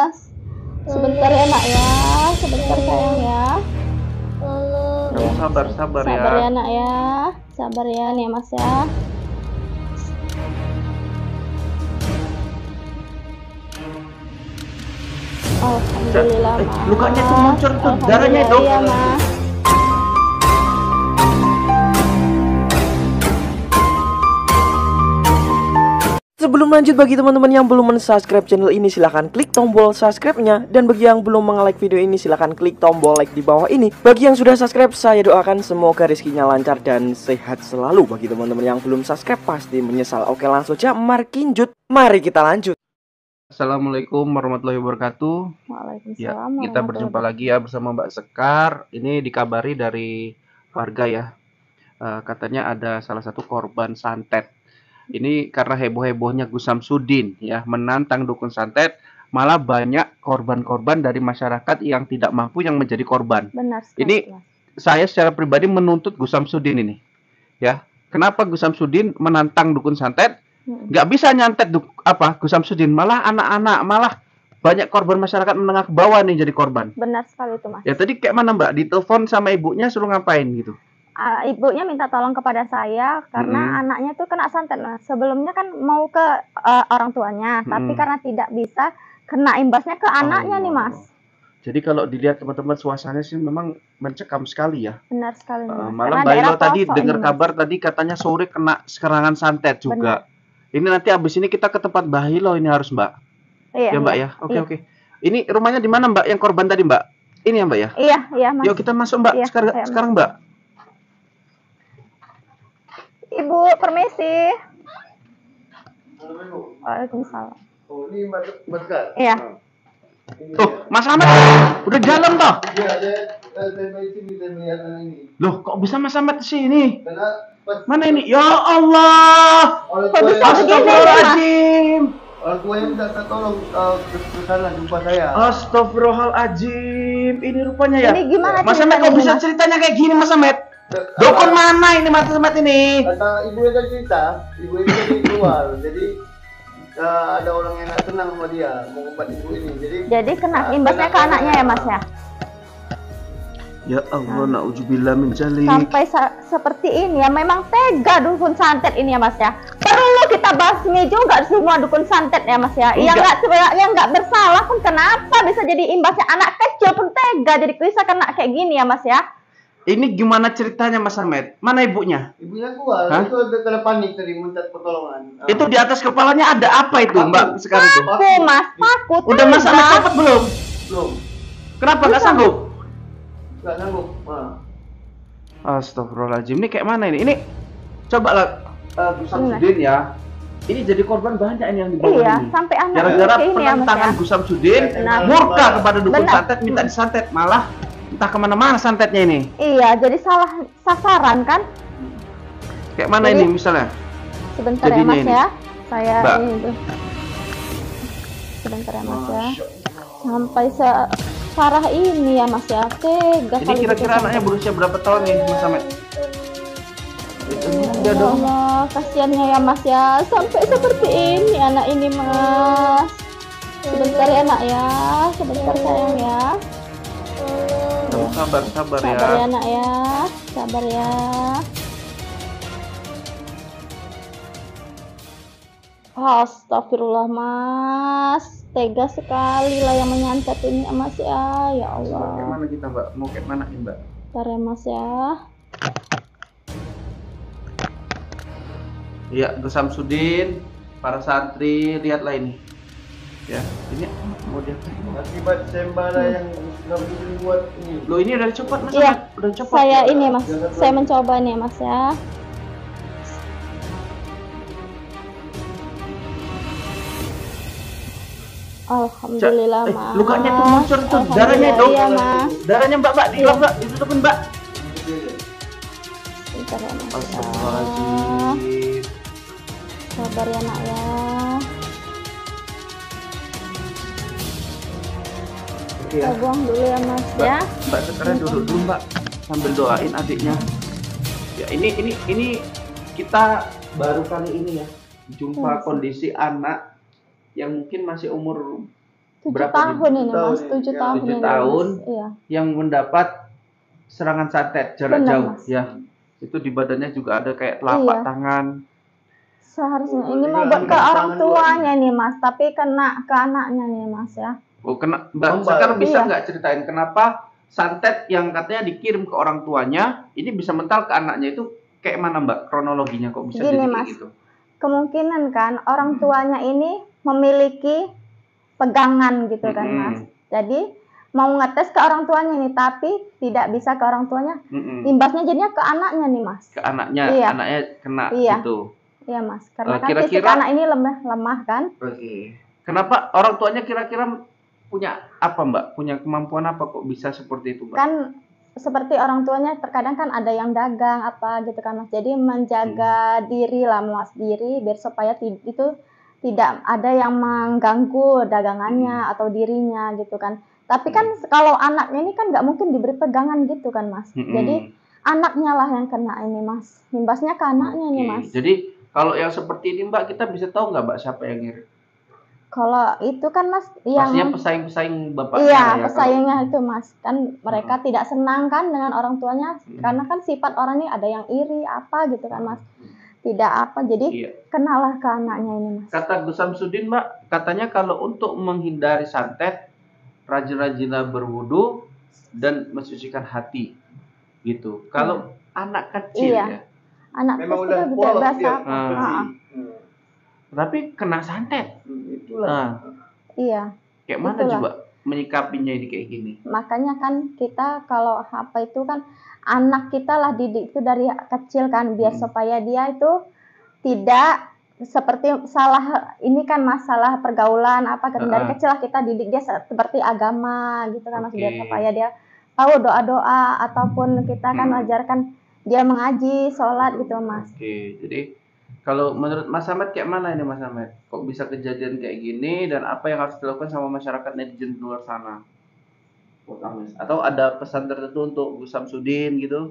mas. Sebentar ya nak ya, sebentar sayang ya. Kamu sabar ya. Sabar ya nak ya, sabar ya nih mas ya. Alhamdulillah mas. Lukanya tuh muncul tuh, darahnya itu. Iya mas. Sebelum lanjut, bagi teman-teman yang belum men-subscribe channel ini, silahkan klik tombol subscribe-nya. Dan bagi yang belum nge-like video ini, silahkan klik tombol like di bawah ini. Bagi yang sudah subscribe, saya doakan semoga rezekinya lancar dan sehat selalu. Bagi teman-teman yang belum subscribe, pasti menyesal. Oke, langsung aja markinjut. Mari kita lanjut. Assalamualaikum warahmatullahi wabarakatuh. Waalaikumsalam. Ya, kita berjumpa lagi ya bersama Mbak Sekar. Ini dikabari dari warga ya. Katanya ada salah satu korban santet. Ini karena heboh-hebohnya Gus Samsudin ya, menantang dukun santet, malah banyak korban-korban dari masyarakat yang tidak mampu yang menjadi korban. Benar sekali, ini mas. Saya secara pribadi menuntut Gus Samsudin ini. Ya, kenapa Gus Samsudin menantang dukun santet? Nggak bisa nyantet Gus Samsudin, malah anak-anak, malah banyak korban masyarakat menengah ke bawah nih jadi korban. Benar sekali itu mas. Ya tadi kayak mana Mbak, ditelepon sama ibunya suruh ngapain gitu? Ibunya minta tolong kepada saya karena anaknya tuh kena santet. Nah, sebelumnya kan mau ke orang tuanya, tapi karena tidak bisa, kena imbasnya ke anaknya nih mas. Jadi kalau dilihat teman-teman, suasananya sih memang mencekam sekali ya. Benar sekali mas. Malam Mbak Ilo tadi dengar kabar tadi katanya sore kena serangan santet juga. Benar. Ini nanti abis ini kita ke tempat Mbak Ilo ini harus Mbak. Iya, ya Mbak ya. Oke. Ini rumahnya di mana Mbak yang korban tadi Mbak? Ini ya Mbak ya? Iya mas. Yuk kita masuk Mbak. Iya, sekarang Mbak. Ibu, permisi. Waalaikumsalam. Oh, ini Mas Kar? Iya. Tuh, Mas Ahmad udah jalan toh? Iya, saya melihat ini. Loh, kok bisa Mas Ahmad sini? Karena mana ini? Ya Allah! Astagfirullahaladzim! Orang tua yang minta tolong ke sana jumpa saya. Astagfirullahaladzim! Ini rupanya ya? Ini gimana Mas Ahmad kok bisa ceritanya kayak gini Mas Ahmad? Dukun mana ini Mas Ahmad ini? Kata ibu yang tadi cerita, ibu ini tadi keluar, jadi ada orang yang nggak tenang sama dia, mau ngumpat ibu ini. Jadi kena imbasnya ke anaknya ya mas ya? Ya Allah, na'udzubillah min dzalik. Sampai seperti ini ya, memang tega dukun santet ini ya mas ya. Perlu kita basmi juga semua dukun santet ya mas ya. Yang nggak bersalah pun kenapa bisa jadi imbasnya, anak kecil pun tega jadi bisa kena kayak gini ya mas ya. Ini gimana ceritanya Mas Ahmed? Mana ibunya? Ibunya keluar, itu ada panik tadi minta pertolongan. Itu di atas kepalanya ada apa itu Mbak sekarang itu? Paku mas, takut. Udah Mas Ahmed copot belum? Belum. Kenapa nggak sanggup? Nggak sanggup. Astagfirullahaladzim, ini kayak mana ini? Ini coba lah Gus Samsudin ya. Ini jadi korban banyak ini yang dibawa iya, ini. Sampai anak gara-gara penentangan ya, Gus Samsudin murka kepada dukun santet, minta disantet, malah entah kemana-mana santetnya ini. Iya, jadi salah sasaran kan? Kayak mana ini misalnya? Sebentar ya mas ya, saya Mbak. ini tuh. Sebentar ya mas ya. Sampai separah ini ya mas ya, tega. Ini kira-kira anaknya berusia berapa tahun nih Mas Ahmed? Ya Allah, kasihannya ya mas ya, sampai seperti ini anak ini mas. Sebentar ya nak ya, sebentar sayang ya. Sabar ya. Sabar ya nak ya, sabar ya. Astagfirullah mas, tega sekali lah yang menyantet ini mas ya, ya Allah. Kayak mana kita Mbak? Mau kayak mana nih Mbak? Bentar ya mas ya. Iya, Gus Samsudin, para santri, lihatlah ini. Ya, ini mau dia. Akibat sembala yang Samsudin buat ini. Loh, ini udah dicopot Mas? Iya, udah dicopot. Saya ini mas, saya mencoba nih mas ya. Alhamdulillah mas. Lukanya tuh muncul tuh, darahnya itu. Iya mas. Darahnya Mbak, dilap Mbak, ditutupin Mbak. Bentar ya mas. Astagfirullahaladzim. Sabar ya nak ya. Ya. Kita buang dulu ya mas ya. Mbak sekarang duduk dulu Mbak, sambil doain adiknya. Ya ini kita baru kali ini ya jumpa kondisi anak yang mungkin masih umur 7 Berapa tahun ini tahun Mas, ini? 7 Ya, tahun 7 ini tahun. Mas. Iya. yang mendapat serangan santet jarak Benar, jauh Mas. ya. Itu di badannya juga ada kayak telapak Iya. tangan. Seharusnya Oh, ini berarti mau kan buat ke tangan orang dua tuanya nih Mas, tapi kena ke anaknya nih Mas ya. Oh, Mbak Kembal. Sekar bisa Iya. nggak ceritain kenapa santet yang katanya dikirim ke orang tuanya ini bisa mental ke anaknya itu kayak mana Mbak kronologinya kok bisa Gini, jadi kayak Mas. gitu? Kemungkinan kan orang tuanya ini memiliki pegangan gitu kan Mas. Jadi mau ngetes ke orang tuanya nih, tapi tidak bisa ke orang tuanya. Imbasnya jadinya ke anaknya nih Mas. Ke anaknya, Iya. anaknya kena Iya. gitu. Iya Mas, karena kan Kira-kira- fisik anak ini lemah kan. Oke. Kenapa orang tuanya kira-kira punya apa Mbak? Punya kemampuan apa kok bisa seperti itu Mbak? Kan seperti orang tuanya terkadang kan ada yang dagang apa gitu kan Mas. Jadi menjaga diri lah Mas, diri biar supaya itu tidak ada yang mengganggu dagangannya atau dirinya gitu kan. Tapi kan kalau anaknya ini kan nggak mungkin diberi pegangan gitu kan Mas. Jadi anaknya lah yang kena ini Mas. Imbasnya ke anaknya nih Mas. Jadi kalau yang seperti ini Mbak, kita bisa tahu nggak Mbak siapa yang ngirim? Kalau itu kan Mas yang Pastinya pesaing-pesaing bapaknya iya, lah ya. pesaingnya itu Mas. Kan mereka tidak senang kan dengan orang tuanya karena kan sifat orang ini ada yang iri apa gitu kan Mas. Tidak apa. Jadi kenalah ke anaknya ini Mas. Kata Gus Samsudin Mbak, katanya kalau untuk menghindari santet, rajin-rajinlah berwudu dan mensucikan hati. Gitu. Kalau anak kecil ya. Anak Memang kecil udah tidak polos biasa. dia. Tapi kena santet. Itulah. Iya. Kayak mana Itulah. coba menyikapinya ini kayak gini? Makanya kan kita kalau apa itu kan anak kita lah didik itu dari kecil kan biar supaya dia itu tidak seperti salah ini kan masalah pergaulan apa kan dari kecil lah kita didik dia seperti agama gitu kan Mas, biar supaya dia tahu doa-doa ataupun kita kan ajarkan dia mengaji, sholat gitu Mas. Oke, jadi kalau menurut Mas Ahmad kayak mana ini Mas Ahmad? Kok bisa kejadian kayak gini dan apa yang harus dilakukan sama masyarakat netizen di luar sana? Atau ada pesan tertentu untuk Gus Samsudin gitu?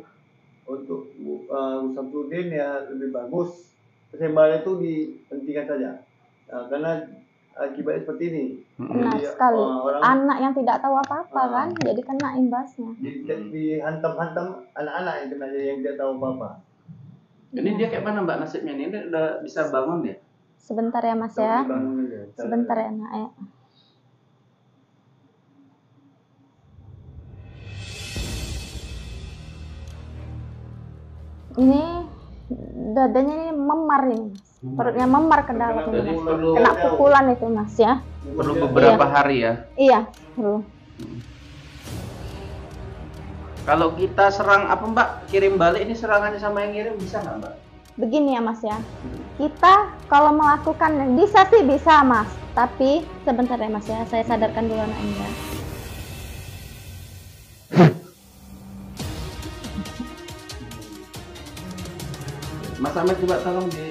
Untuk Gus Samsudin ya lebih bagus persembahan itu dihentikan saja. Karena akibatnya seperti ini. Benar Jadi, sekali. orang Anak yang tidak tahu apa-apa kan jadi kena imbasnya. dihantam-hantam anak-anak yang kena yang tidak tahu apa-apa. Ini dia kayak mana Mbak nasibnya ini? Ini udah bisa bangun ya? Sebentar ya Mas ya. Dibangun aja. Sebentar ya Nak ya. Ini dadanya ini memar ini Mas. Perutnya memar ke dalam ini Jadi Mas. perlu Kena pukulan itu Mas ya. perlu beberapa hari ya. Iya, perlu. Kalau kita serang apa Mbak? Kirim balik ini serangannya sama yang ngirim bisa nggak Mbak? Begini ya Mas ya. Kita kalau melakukan bisa sih bisa Mas. Tapi sebentar ya Mas ya. Saya sadarkan dulu anak ini ya. Mas Ahmad coba tolong di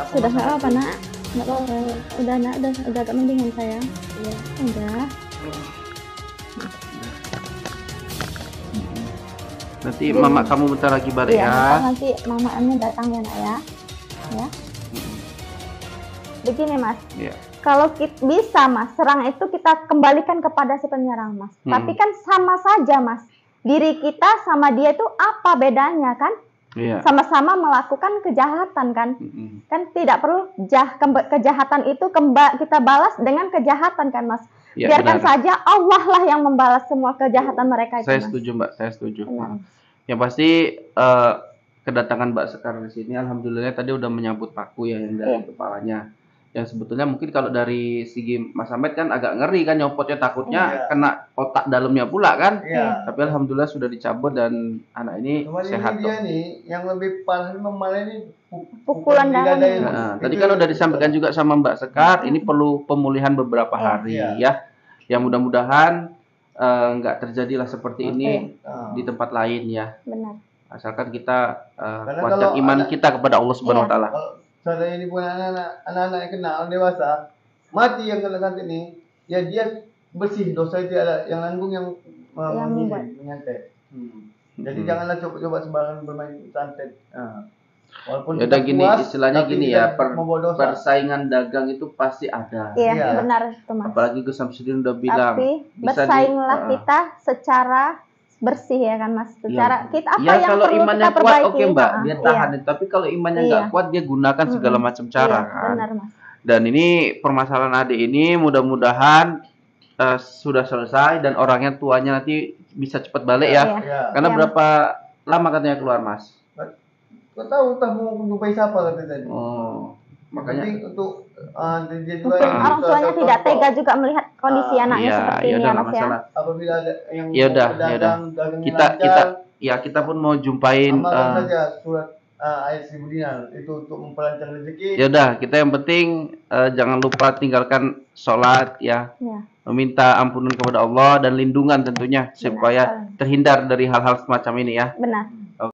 Sudah nggak apa Nak? Nggak apa-apa. Udah Nak, udah agak mendingan saya. Ya, udah. Nanti mama kamu bentar lagi balik Iya, ya. nanti mama Emi datang ya Nak ya. Ya. Begini Mas. Iya. Kalau bisa Mas, serang itu kita kembalikan kepada si penyerang Mas. Tapi kan sama saja Mas. Diri kita sama dia itu apa bedanya kan? Iya. Sama-sama melakukan kejahatan kan? Kan tidak perlu kejahatan itu kita balas dengan kejahatan kan Mas? Ya, Biarkan benar. saja Allah lah yang membalas semua kejahatan mereka itu Saya Mas. setuju Mbak, saya setuju. Benar. Yang pasti kedatangan Mbak Sekar di sini, alhamdulillah tadi udah menyambut paku ya yang dari kepalanya. Yang sebetulnya mungkin kalau dari segi Mas Ahmad kan agak ngeri kan nyopotnya, takutnya kena otak dalamnya pula kan. Iya. Tapi alhamdulillah sudah dicabut dan anak ini Cuman sehat ini dia kok. nih yang lebih parah memar ini Pukulan di dalam. dada ini. Nah, tadi kan udah disampaikan juga sama Mbak Sekar, ini perlu pemulihan beberapa hari ya. Yang mudah-mudahan nggak terjadilah seperti ini di tempat lain ya. Benar. Asalkan kita Karena kuatkan kalau iman anak- kita kepada Allah Subhanahu wa taala. Kalau seandainya ini bukan anak-anak yang kena orang dewasa, mati yang kena santet ini, ya dia bersih dosa itu ada yang nanggung yang membuat. menyantet. Jadi janganlah coba-coba sembarangan bermain santet. Walaupun Ya udah kita gini, puas, istilahnya tapi gini kita ya, membawa dosa. persaingan dagang itu pasti ada. Iya, Iya. benar itu Mas. Apalagi Gus Samsudin udah bilang Tapi bisa bersainglah di- kita secara bersih ya kan Mas. Secara kita apa ya yang kalau perlu imannya kita kuat perbaiki. oke Mbak, dia Iya. tahan. Tapi kalau imannya nggak Iya. kuat dia gunakan segala macam cara Iya, kan. benar Mas. Dan ini permasalahan adik ini mudah-mudahan sudah selesai dan orangnya tuanya nanti bisa cepat balik ya. Iya. Ya. Karena Iya, berapa lama katanya keluar Mas? Kau tahu tak mau menjumpai siapa kata tadi. Oh, Makanya makanya untuk dia juga Mungkin yang orang bisa tuanya tidak contoh. tega juga melihat kondisi anaknya iya, seperti ya ini udah ya nggak Mas ya. masalah. Apabila ada yang Ya udah, mau dagang kita pun mau jumpain. amalkan saja surat ayat 1000 dinar itu untuk memperlancar rezeki. Ya udah, kita yang penting jangan lupa tinggalkan sholat ya, Iya. meminta ampunan kepada Allah dan lindungan tentunya supaya terhindar dari hal-hal semacam ini ya. Benar.